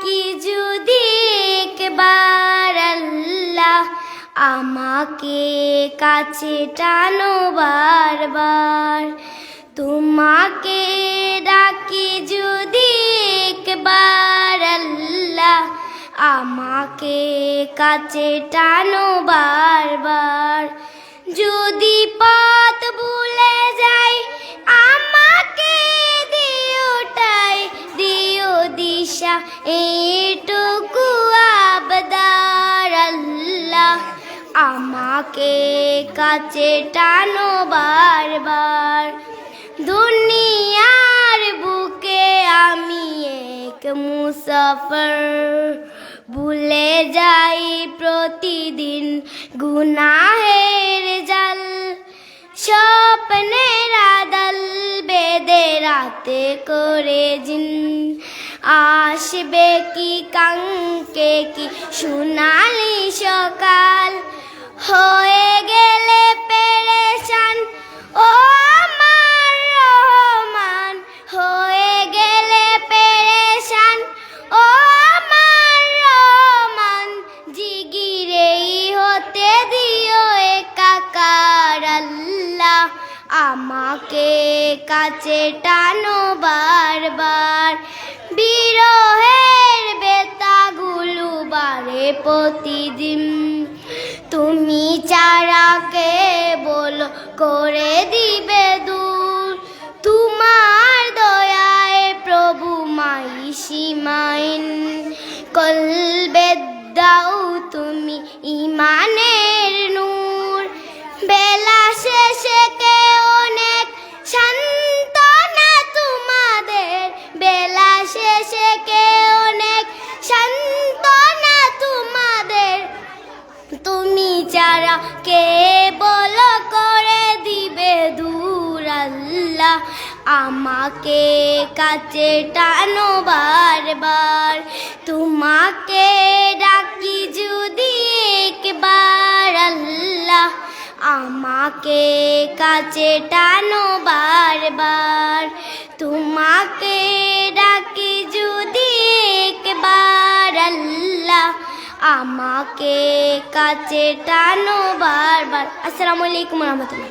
ডাকি যদি একবার আল্লাহ, আমাকে কাছে টানো বারবার। তোমাকে ডাকি যদি একবার আল্লাহ, আমাকে কাছে টানো বারবার। যদি পথ ভুলে যাই আমাকে দিওটাই, দিও দিশা এইটুকু আবদার আল্লাহ, আমাকে কাছে টানো বারবার। দুনিয়ার বুকে আমি এক মুসাফির, ভুলে যাই প্রতিদিন গুনাহের জাল। স্বপ্নের আদল বেঁধে রাতে করে জিন, আসবে কি কাঙ্কে কি সোনালি সকাল। হয়ে গেলে পেরেশান ও আমার রহমান, হয়ে গেলে পেরেশান ও আমার রহমান। জিগিরেই হতে দিও একাকার আল্লাহ, আমাকে কাছে টানো বারবার। বিরহের বেতাগুলো বারে প্রতিদিন, তুমি ছাড়া কে বলো করে দিবে দূর। তোমার দয়ায় প্রভু মাই সীমাইন, কলবে দাও তুমি ইমানের নূর। বেলা শেষে কে অনেক সান্ত্বনা তোমাদের, বেলা শেষে কে অনেক সান্ত্বনা তোমাদের। তুমি ছাড়া কে বলো করে দিবে দূর আল্লাহ, আমাকে কাছে টানো বারবার। তোমাকে ডাকি যদি একবার আল্লাহ, আমাকে কাছে টানো বারবার। তোমাকে ডাকি যদি একবার আল্লাহ, আমাকে কাছে টানো বারবার। আসসালামু আলাইকুম ওয়া রাহমাতুল্লাহ।